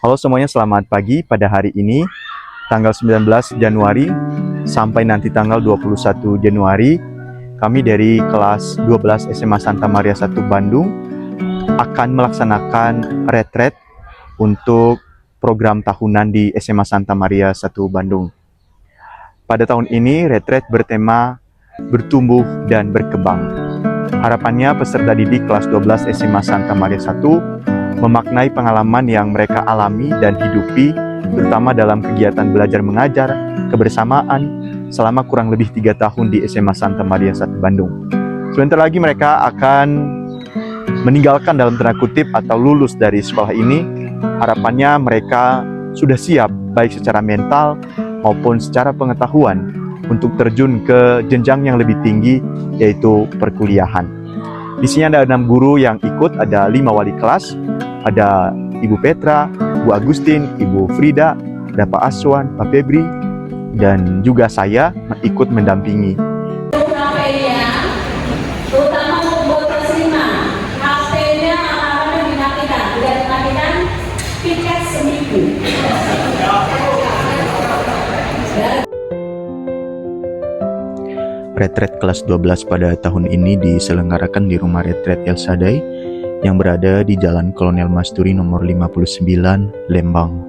Halo semuanya, selamat pagi. Pada hari ini, tanggal 19 Januari sampai nanti tanggal 21 Januari, kami dari kelas 12 SMA Santa Maria 1 Bandung akan melaksanakan retret untuk program tahunan di SMA Santa Maria 1 Bandung. Pada tahun ini, retret bertema bertumbuh dan berkembang. Harapannya peserta didik kelas 12 SMA Santa Maria 1 memaknai pengalaman yang mereka alami dan hidupi, terutama dalam kegiatan belajar mengajar, kebersamaan, selama kurang lebih 3 tahun di SMA Santa Maria 1 Bandung. Sebentar lagi mereka akan meninggalkan dalam tanda kutip atau lulus dari sekolah ini. Harapannya mereka sudah siap, baik secara mental maupun secara pengetahuan, untuk terjun ke jenjang yang lebih tinggi, yaitu perkuliahan. Di sini ada 6 guru yang ikut, ada 5 wali kelas, ada Ibu Petra, Bu Agustin, Ibu Frida, ada Pak Aswan, Pak Febri, dan juga saya ikut mendampingi. HP-nya, terutama untuk terima, HP-nya alarmnya dimatikan, tidak dimatikan, tiket seminggu. Retret kelas 12 pada tahun ini diselenggarakan di Rumah Retret El Sadai yang berada di Jalan Kolonel Masturi nomor 59, Lembang.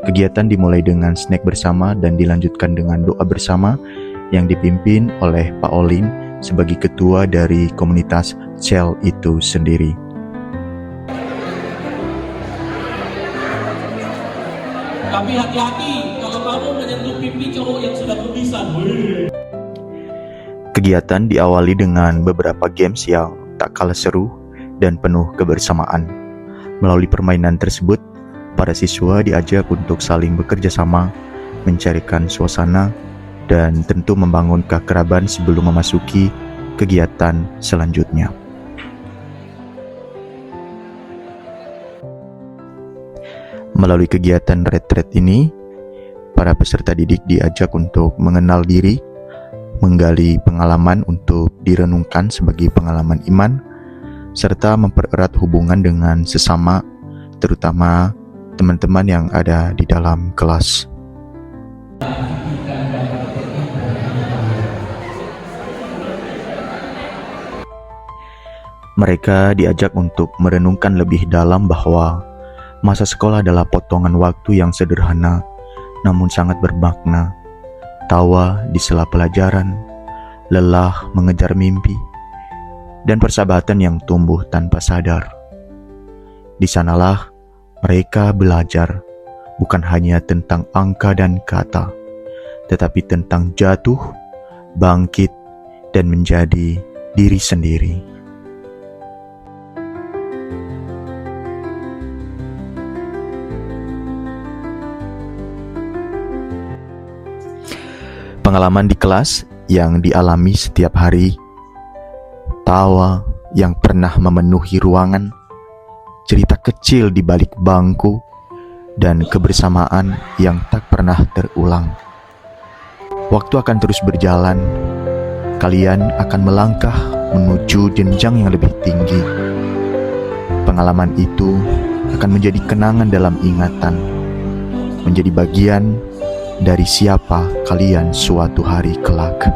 Kegiatan dimulai dengan snack bersama dan dilanjutkan dengan doa bersama yang dipimpin oleh Pak Olin sebagai ketua dari komunitas Cel itu sendiri. Tapi hati-hati kalau kamu menyentuh pipi cowok yang sudah kebisan. Kegiatan diawali dengan beberapa games yang tak kalah seru dan penuh kebersamaan. Melalui permainan tersebut, para siswa diajak untuk saling bekerja sama, mencarikan suasana, dan tentu membangun keakraban sebelum memasuki kegiatan selanjutnya. Melalui kegiatan retret ini, para peserta didik diajak untuk mengenal diri, menggali pengalaman untuk direnungkan sebagai pengalaman iman, serta mempererat hubungan dengan sesama, terutama teman-teman yang ada di dalam kelas. Mereka diajak untuk merenungkan lebih dalam bahwa masa sekolah adalah potongan waktu yang sederhana namun sangat bermakna. Tawa di sela pelajaran, lelah mengejar mimpi, dan persahabatan yang tumbuh tanpa sadar. Di sanalah mereka belajar bukan hanya tentang angka dan kata, tetapi tentang jatuh, bangkit, dan menjadi diri sendiri. Pengalaman di kelas yang dialami setiap hari, tawa yang pernah memenuhi ruangan, cerita kecil di balik bangku, dan kebersamaan yang tak pernah terulang. Waktu akan terus berjalan, kalian akan melangkah menuju jenjang yang lebih tinggi. Pengalaman itu akan menjadi kenangan dalam ingatan, menjadi bagian dari siapa kalian suatu hari kelak.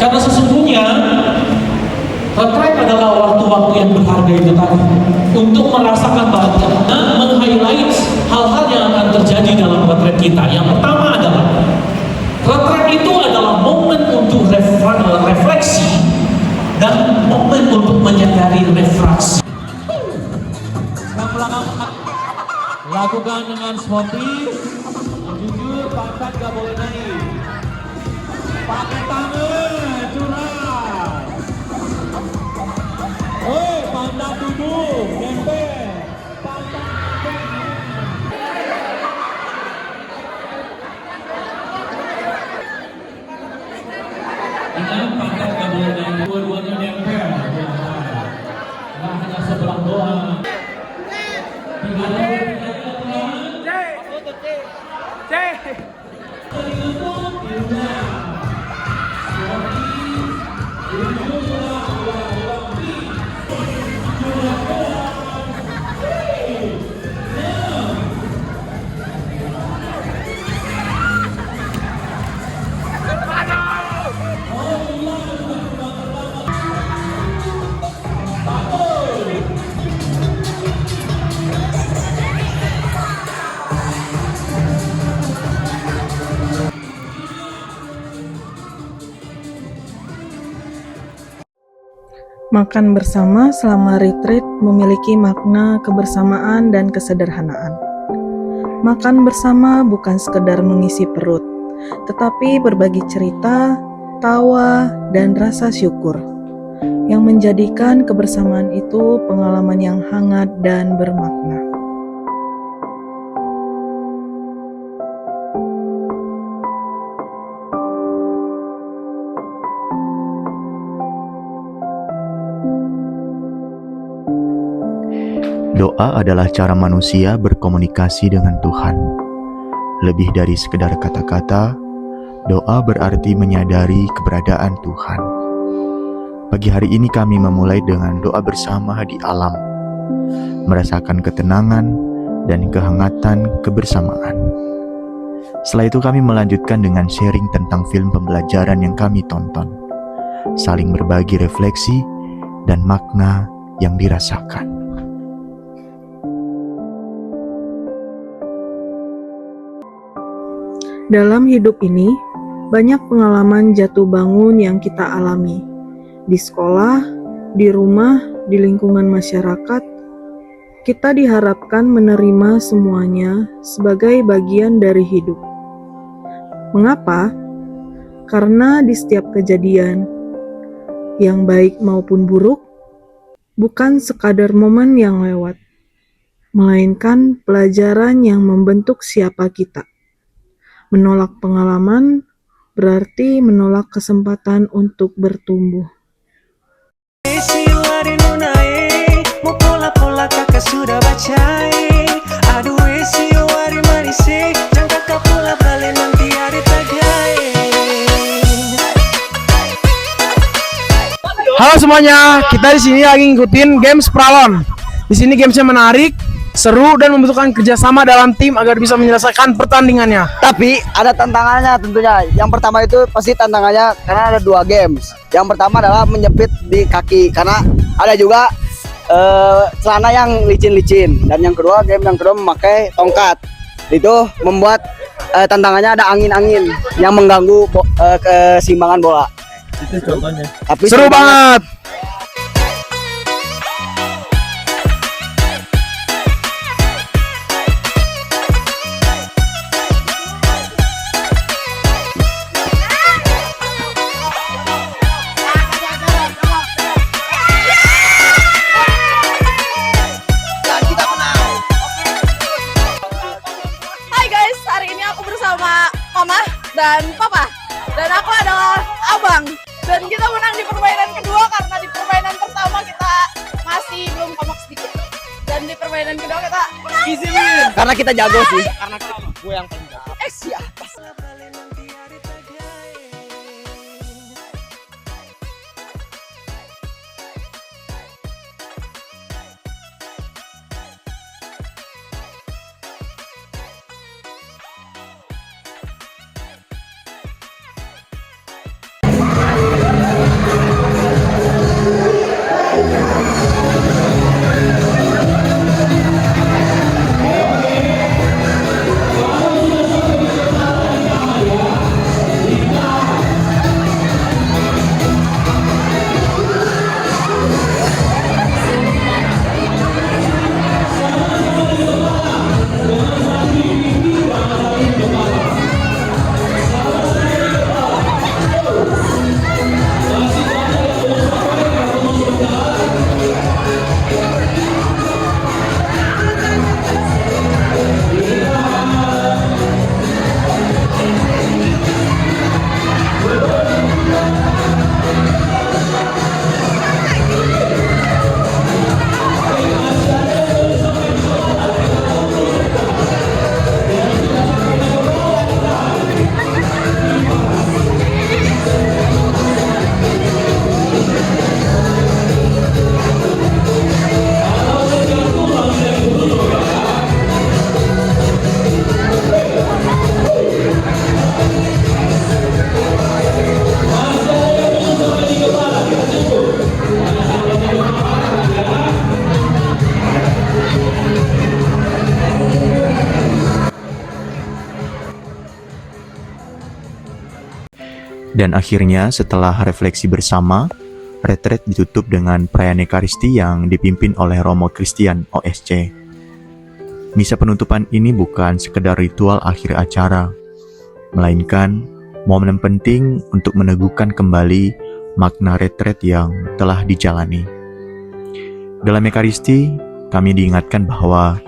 Karena sesungguhnya retret adalah waktu-waktu yang berharga itu tadi untuk merasakan bahagia dan meng-highlight hal-hal yang akan terjadi dalam retret kita. Yang pertama adalah retret itu adalah momen untuk refleksi dan momen untuk menyadari refraksi. Lakukan dengan sportif, jujur, pantat gak boleh naik. Pakai tangan, curang. Pantat duduk, nempel. Pantat nempel. berdoa. Tidak ada Makan bersama selama retreat memiliki makna kebersamaan dan kesederhanaan. Makan bersama bukan sekedar mengisi perut, tetapi berbagi cerita, tawa, dan rasa syukur, yang menjadikan kebersamaan itu pengalaman yang hangat dan bermakna. Doa adalah cara manusia berkomunikasi dengan Tuhan. Lebih dari sekedar kata-kata, doa berarti menyadari keberadaan Tuhan. Pagi hari ini kami memulai dengan doa bersama di alam, merasakan ketenangan dan kehangatan kebersamaan. Setelah itu kami melanjutkan dengan sharing tentang film pembelajaran yang kami tonton, saling berbagi refleksi dan makna yang dirasakan. Dalam hidup ini, banyak pengalaman jatuh bangun yang kita alami. Di sekolah, di rumah, di lingkungan masyarakat, kita diharapkan menerima semuanya sebagai bagian dari hidup. Mengapa? Karena di setiap kejadian, yang baik maupun buruk, bukan sekadar momen yang lewat, melainkan pelajaran yang membentuk siapa kita. Menolak pengalaman berarti menolak kesempatan untuk bertumbuh. Halo semuanya, kita di sini lagi ngikutin games Pralon. Di sini gamesnya menarik, seru dan membutuhkan kerjasama dalam tim agar bisa menyelesaikan pertandingannya. Tapi ada tantangannya tentunya. Yang pertama itu pasti tantangannya karena ada 2 games. Yang pertama adalah menjepit di kaki karena ada juga celana yang licin-licin. Dan yang kedua memakai tongkat. Itu membuat tantangannya ada angin-angin yang mengganggu keseimbangan bola. Itu contohnya. Tapi Seru banget. Hai guys, hari ini aku bersama Mama dan Papa. Dan aku adalah Abang. Dan kita menang di permainan kedua karena di permainan pertama kita masih belum kompak sedikit. Dan di permainan kedua kita easy win. karena kita jago sih. Karena gue yang paling jago. Siapa? Dan akhirnya setelah refleksi bersama, retret ditutup dengan perayaan Ekaristi yang dipimpin oleh Romo Christian OSC. Misa penutupan ini bukan sekedar ritual akhir acara, melainkan momen penting untuk meneguhkan kembali makna retret yang telah dijalani. Dalam Ekaristi, kami diingatkan bahwa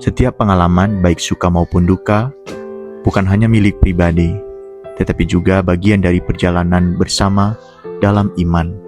setiap pengalaman baik suka maupun duka bukan hanya milik pribadi, tetapi juga bagian dari perjalanan bersama dalam iman.